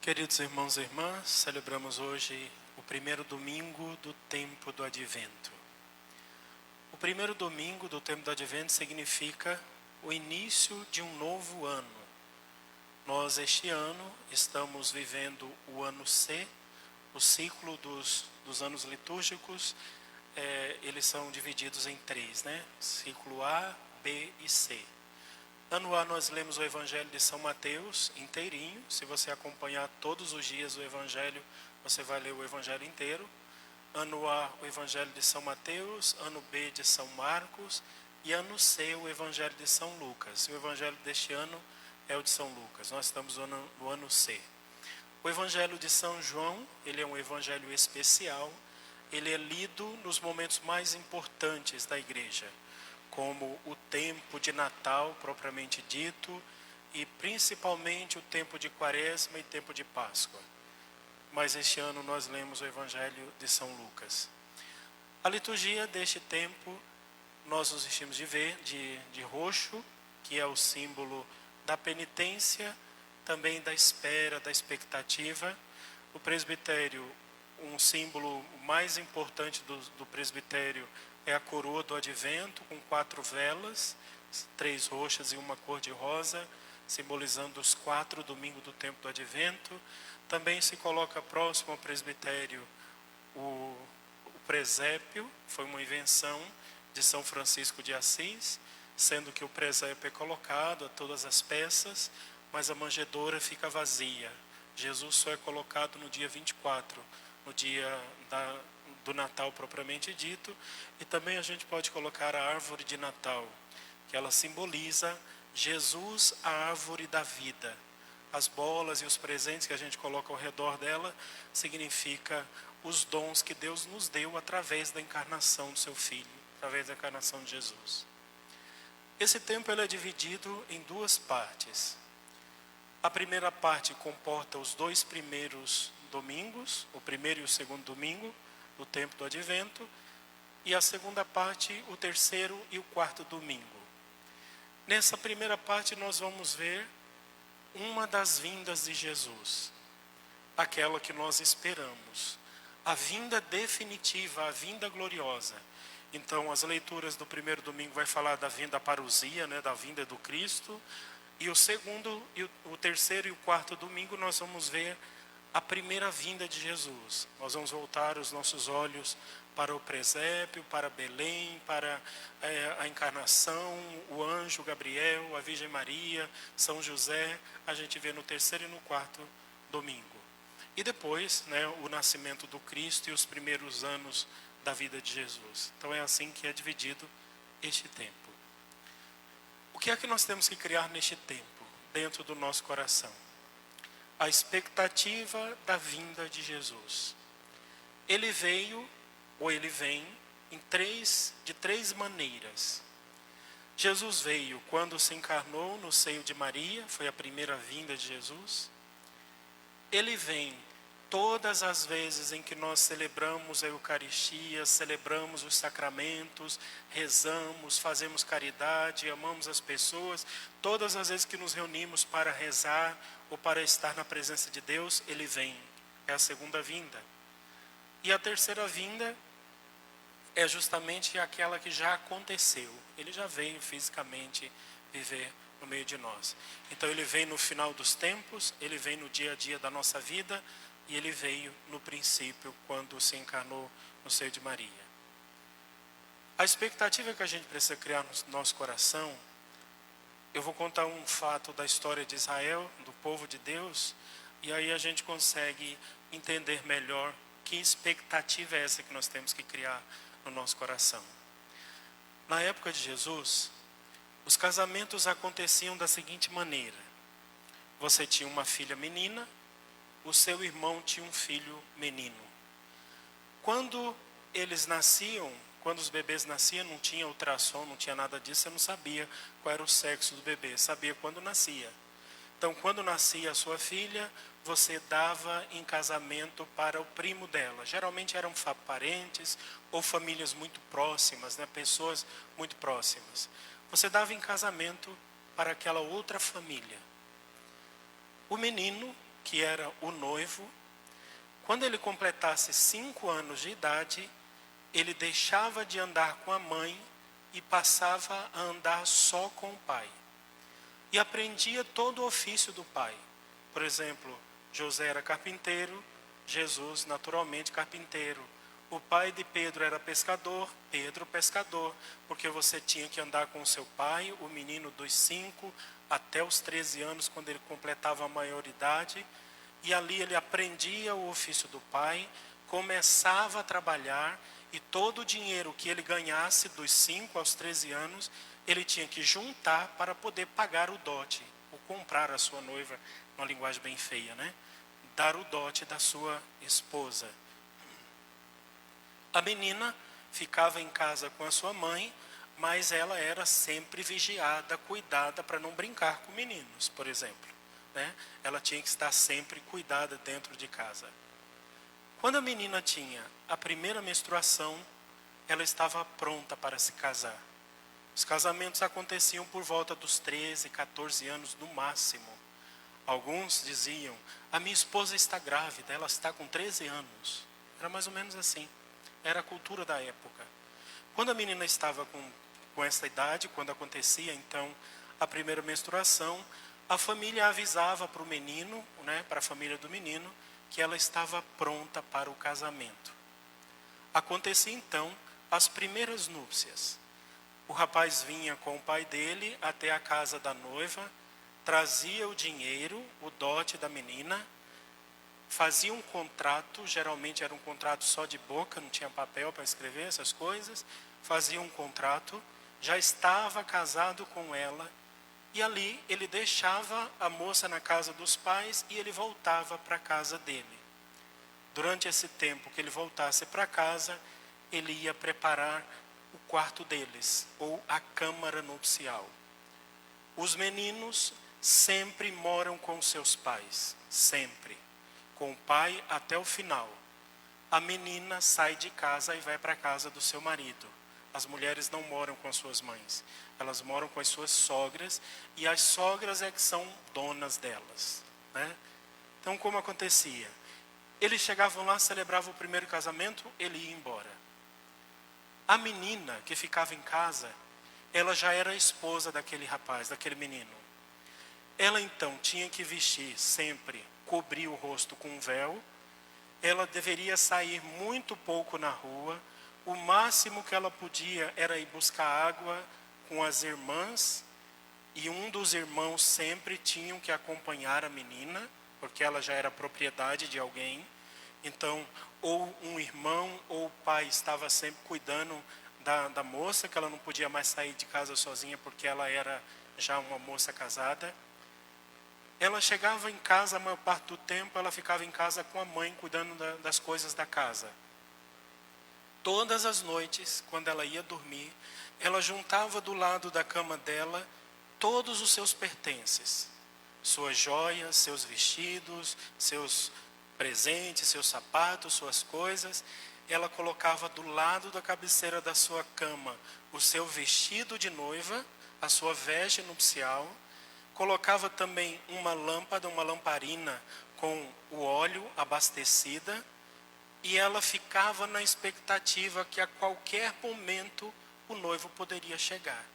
Queridos irmãos e irmãs, celebramos hoje o primeiro domingo do tempo do Advento. O primeiro domingo do tempo do Advento significa o início de um novo ano. Nós, este ano, estamos vivendo o ano C, o ciclo dos anos litúrgicos. Eles são divididos em três, né? Ciclo A, B e C. Ano A nós lemos o Evangelho de São Mateus inteirinho. Se você acompanhar todos os dias o Evangelho, você vai ler o Evangelho inteiro. Ano A, o Evangelho de São Mateus. Ano B, de São Marcos. E ano C, o Evangelho de São Lucas. O Evangelho deste ano é o de São Lucas. Nós estamos no ano C. O Evangelho de São João, ele é um evangelho especial. Ele é lido nos momentos mais importantes da igreja, como o tempo de Natal, propriamente dito, e principalmente o tempo de Quaresma e tempo de Páscoa. Mas este ano nós lemos o Evangelho de São Lucas. A liturgia deste tempo, nós nos vestimos de roxo, que é o símbolo da penitência, também da espera, da expectativa. O presbitério, um símbolo mais importante do presbitério, é a coroa do Advento, com 4 velas, 3 roxas e uma cor-de-rosa, simbolizando os 4 domingos do tempo do Advento. Também se coloca próximo ao presbitério o presépio, foi uma invenção de São Francisco de Assis, sendo que o presépio é colocado a todas as peças, mas a manjedoura fica vazia. Jesus só é colocado no dia 24, no dia do Natal propriamente dito. E também a gente pode colocar a árvore de Natal, que ela simboliza Jesus, a árvore da vida. As bolas e os presentes que a gente coloca ao redor dela significa os dons que Deus nos deu através da encarnação do seu Filho, através da encarnação de Jesus. Esse tempo ele é dividido em 2 partes. A primeira parte comporta os 2 primeiros domingos, o primeiro e o segundo domingo do tempo do Advento, e a segunda parte, o terceiro e o quarto domingo. Nessa primeira parte nós vamos ver uma das vindas de Jesus, aquela que nós esperamos, a vinda definitiva, a vinda gloriosa. Então as leituras do primeiro domingo vai falar da vinda parousia, né, da vinda do Cristo, e o segundo, o terceiro e o quarto domingo nós vamos ver a primeira vinda de Jesus. Nós vamos voltar os nossos olhos para o presépio, para Belém, para a encarnação, o anjo Gabriel, a Virgem Maria, São José. A gente vê no terceiro e no quarto domingo. E depois, né, o nascimento do Cristo e os primeiros anos da vida de Jesus. Então é assim que é dividido este tempo. O que é que nós temos que criar neste tempo, dentro do nosso coração? A expectativa da vinda de Jesus. Ele veio, ou ele vem, de três maneiras. Jesus veio quando se encarnou no seio de Maria, foi a primeira vinda de Jesus. Ele vem todas as vezes em que nós celebramos a Eucaristia, celebramos os sacramentos, rezamos, fazemos caridade, amamos as pessoas. Todas as vezes que nos reunimos para rezar ou para estar na presença de Deus, ele vem. É a segunda vinda. E a terceira vinda é justamente aquela que já aconteceu. Ele já veio fisicamente viver no meio de nós. Então ele vem no final dos tempos, ele vem no dia a dia da nossa vida, e ele veio no princípio, quando se encarnou no seio de Maria. A expectativa que a gente precisa criar no nosso coração, eu vou contar um fato da história de Israel, do povo de Deus, e aí a gente consegue entender melhor que expectativa é essa que nós temos que criar no nosso coração. Na época de Jesus, os casamentos aconteciam da seguinte maneira: você tinha uma filha menina, o seu irmão tinha um filho menino. Quando eles nasciam, quando os bebês nasciam, não tinha ultrassom, não tinha nada disso, você não sabia qual era o sexo do bebê, sabia quando nascia. Então, quando nascia a sua filha, você dava em casamento para o primo dela. Geralmente eram parentes ou famílias muito próximas, né? Pessoas muito próximas. Você dava em casamento para aquela outra família. O menino que era o noivo, quando ele completasse 5 anos de idade, ele deixava de andar com a mãe e passava a andar só com o pai. E aprendia todo o ofício do pai. Por exemplo, José era carpinteiro, Jesus naturalmente carpinteiro. O pai de Pedro era pescador, Pedro pescador, porque você tinha que andar com o seu pai, o menino dos 5 até os 13 anos, quando ele completava a maioridade. E ali ele aprendia o ofício do pai, começava a trabalhar, e todo o dinheiro que ele ganhasse dos 5 aos 13 anos, ele tinha que juntar para poder pagar o dote, ou comprar a sua noiva, uma linguagem bem feia, né? Dar o dote da sua esposa. A menina ficava em casa com a sua mãe, mas ela era sempre vigiada, cuidada para não brincar com meninos, por exemplo, né? Ela tinha que estar sempre cuidada dentro de casa. Quando a menina tinha a primeira menstruação, ela estava pronta para se casar. Os casamentos aconteciam por volta dos 13, 14 anos no máximo. Alguns diziam, a minha esposa está grávida, ela está com 13 anos. Era mais ou menos assim. Era a cultura da época. Quando a menina estava com essa idade, quando acontecia então a primeira menstruação, a família avisava para o menino, né, para a família do menino, que ela estava pronta para o casamento. Acontecia então as primeiras núpcias. O rapaz vinha com o pai dele até a casa da noiva, trazia o dinheiro, o dote da menina, fazia um contrato, geralmente era um contrato só de boca, não tinha papel para escrever essas coisas, fazia um contrato, já estava casado com ela, e ali ele deixava a moça na casa dos pais e ele voltava para a casa dele. Durante esse tempo que ele voltasse para casa, ele ia preparar o quarto deles, ou a câmara nupcial. Os meninos sempre moram com seus pais, sempre. Com o pai até o final. A menina sai de casa e vai para a casa do seu marido. As mulheres não moram com as suas mães. Elas moram com as suas sogras, e as sogras é que são donas delas, né? Então, como acontecia? Eles chegavam lá, celebravam o primeiro casamento, ele ia embora. A menina que ficava em casa, ela já era esposa daquele rapaz, daquele menino. Ela então tinha que vestir sempre, cobrir o rosto com um véu. Ela deveria sair muito pouco na rua. O máximo que ela podia era ir buscar água com as irmãs. E um dos irmãos sempre tinham que acompanhar a menina, porque ela já era propriedade de alguém. Então, ou um irmão ou o pai estava sempre cuidando da moça, que ela não podia mais sair de casa sozinha, porque ela era já uma moça casada. Ela chegava em casa, a maior parte do tempo, ela ficava em casa com a mãe, cuidando das coisas da casa. Todas as noites, quando ela ia dormir, ela juntava do lado da cama dela todos os seus pertences. Suas joias, seus vestidos, seus presentes, seus sapatos, suas coisas. Ela colocava do lado da cabeceira da sua cama o seu vestido de noiva, a sua veste nupcial. Colocava também uma lâmpada, uma lamparina com o óleo abastecida, e ela ficava na expectativa que a qualquer momento o noivo poderia chegar.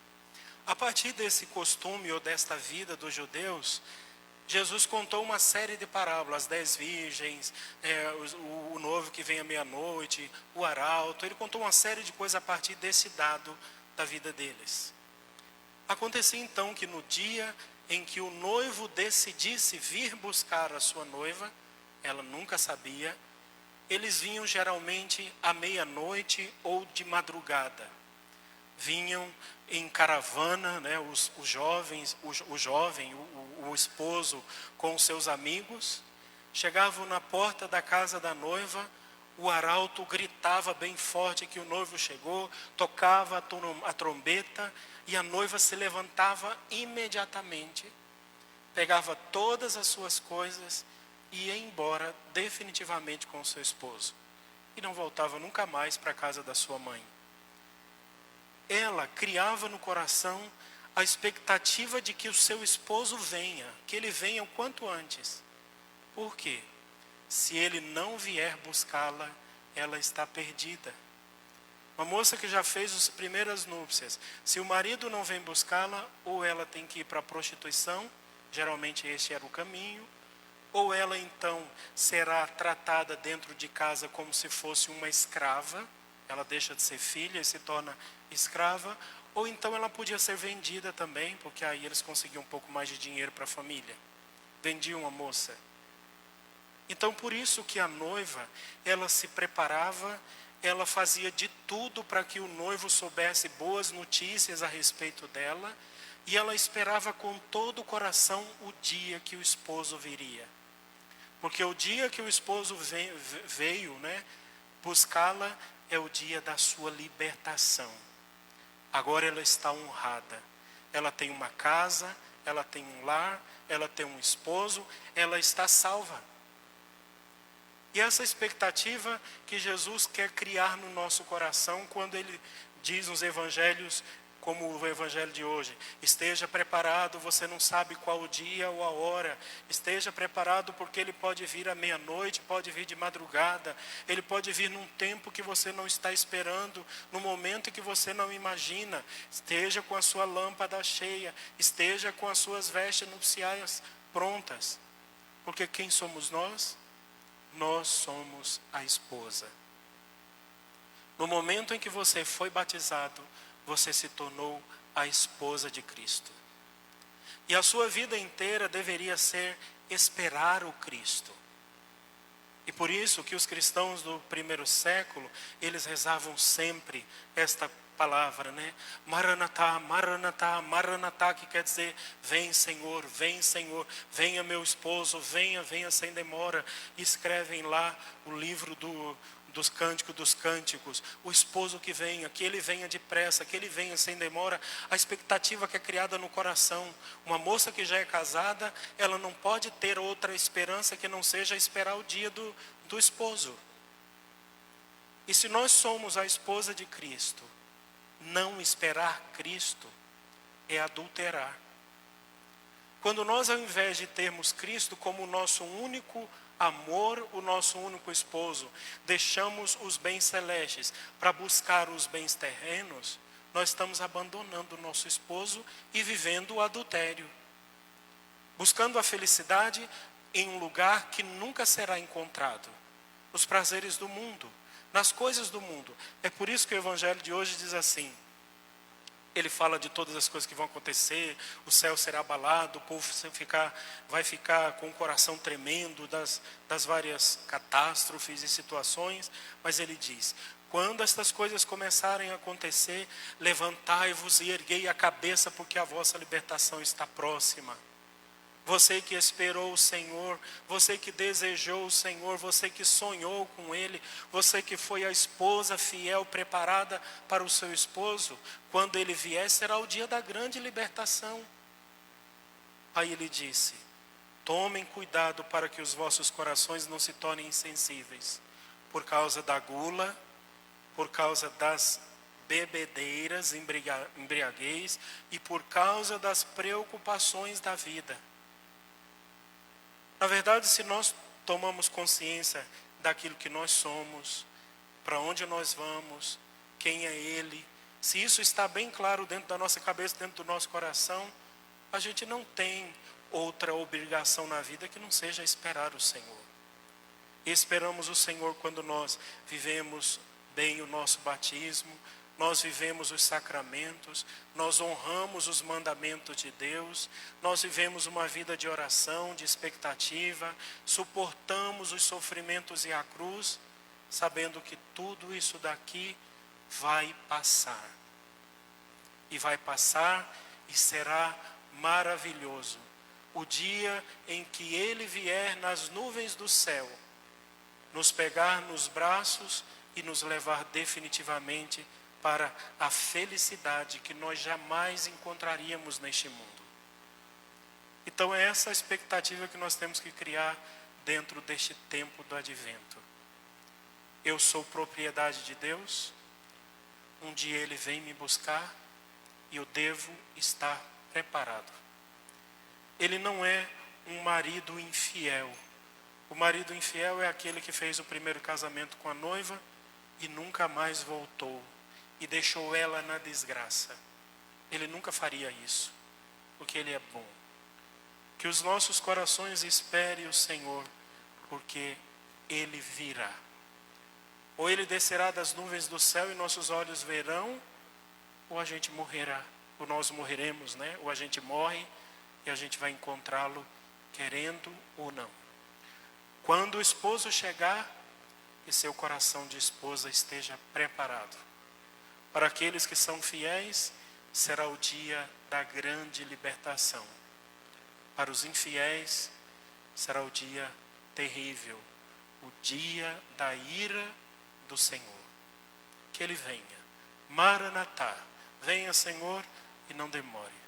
A partir desse costume ou desta vida dos judeus, Jesus contou uma série de parábolas, 10 virgens, o noivo que vem à meia-noite, o arauto. Ele contou uma série de coisas a partir desse dado da vida deles. Acontecia então que no dia em que o noivo decidisse vir buscar a sua noiva, ela nunca sabia, eles vinham geralmente à meia-noite ou de madrugada. Vinham em caravana, né, os jovens, o jovem, o esposo com seus amigos, chegavam na porta da casa da noiva, o arauto gritava bem forte que o noivo chegou, tocava a trombeta, e a noiva se levantava imediatamente, pegava todas as suas coisas e ia embora definitivamente com o seu esposo. E não voltava nunca mais para a casa da sua mãe. Ela criava no coração a expectativa de que o seu esposo venha, que ele venha o quanto antes. Por quê? Se ele não vier buscá-la, ela está perdida. Uma moça que já fez as primeiras núpcias, se o marido não vem buscá-la, ou ela tem que ir para a prostituição, geralmente este era o caminho, ou ela então será tratada dentro de casa como se fosse uma escrava, ela deixa de ser filha e se torna escrava, ou então ela podia ser vendida também, porque aí eles conseguiam um pouco mais de dinheiro para a família. Vendiam a moça. Então por isso que a noiva, ela se preparava, ela fazia de tudo para que o noivo soubesse boas notícias a respeito dela, e ela esperava com todo o coração o dia que o esposo viria. Porque o dia que o esposo veio, buscá-la, é o dia da sua libertação. Agora ela está honrada. Ela tem uma casa, ela tem um lar, ela tem um esposo, ela está salva. E essa expectativa que Jesus quer criar no nosso coração quando ele diz nos evangelhos, como o evangelho de hoje: esteja preparado, você não sabe qual o dia ou a hora, esteja preparado porque ele pode vir à meia-noite, pode vir de madrugada, ele pode vir num tempo que você não está esperando, no momento que você não imagina. Esteja com a sua lâmpada cheia, esteja com as suas vestes nupciais prontas, porque quem somos nós? Nós somos a esposa. No momento em que você foi batizado, você se tornou a esposa de Cristo. E a sua vida inteira deveria ser esperar o Cristo. E por isso que os cristãos do primeiro século, eles rezavam sempre esta palavra, Maranatá, Maranatá, Maranatá, que quer dizer: vem Senhor, venha meu esposo, venha sem demora. E escrevem lá o livro dos cânticos, o esposo que venha, que ele venha depressa, que ele venha sem demora. A expectativa que é criada no coração. Uma moça que já é casada, ela não pode ter outra esperança que não seja esperar o dia do esposo. E se nós somos a esposa de Cristo, não esperar Cristo é adulterar. Quando nós, ao invés de termos Cristo como o nosso único amor, o nosso único esposo, deixamos os bens celestes para buscar os bens terrenos, nós estamos abandonando o nosso esposo e vivendo o adultério. Buscando a felicidade em um lugar que nunca será encontrado. Nos prazeres do mundo, nas coisas do mundo. É por isso que o evangelho de hoje diz assim: ele fala de todas as coisas que vão acontecer, o céu será abalado, o povo vai ficar com o coração tremendo das várias catástrofes e situações, mas ele diz: quando estas coisas começarem a acontecer, levantai-vos e erguei a cabeça, porque a vossa libertação está próxima. Você que esperou o Senhor, você que desejou o Senhor, você que sonhou com Ele, você que foi a esposa fiel, preparada para o seu esposo, quando Ele vier, será o dia da grande libertação. Aí Ele disse: tomem cuidado para que os vossos corações não se tornem insensíveis, por causa da gula, por causa das bebedeiras, embriaguez, e por causa das preocupações da vida. Na verdade, se nós tomamos consciência daquilo que nós somos, para onde nós vamos, quem é Ele, se isso está bem claro dentro da nossa cabeça, dentro do nosso coração, a gente não tem outra obrigação na vida que não seja esperar o Senhor. E esperamos o Senhor quando nós vivemos bem o nosso batismo, nós vivemos os sacramentos, nós honramos os mandamentos de Deus, nós vivemos uma vida de oração, de expectativa, suportamos os sofrimentos e a cruz, sabendo que tudo isso daqui vai passar. E vai passar e será maravilhoso. O dia em que Ele vier nas nuvens do céu, nos pegar nos braços e nos levar definitivamente para a felicidade que nós jamais encontraríamos neste mundo. Então é essa a expectativa que nós temos que criar dentro deste tempo do advento. Eu sou propriedade de Deus, um dia Ele vem me buscar e eu devo estar preparado. Ele não é um marido infiel, O marido infiel é aquele que fez o primeiro casamento com a noiva e nunca mais voltou e deixou ela na desgraça. Ele nunca faria isso, porque Ele é bom. Que os nossos corações esperem o Senhor, porque Ele virá. Ou Ele descerá das nuvens do céu e nossos olhos verão, ou a gente morrerá. Ou nós morreremos, né? Ou a gente morre e a gente vai encontrá-lo, querendo ou não. Quando o esposo chegar, que seu coração de esposa esteja preparado. Para aqueles que são fiéis, será o dia da grande libertação. Para os infiéis, será o dia terrível, o dia da ira do Senhor. Que Ele venha. Maranatá, venha, Senhor, e não demore.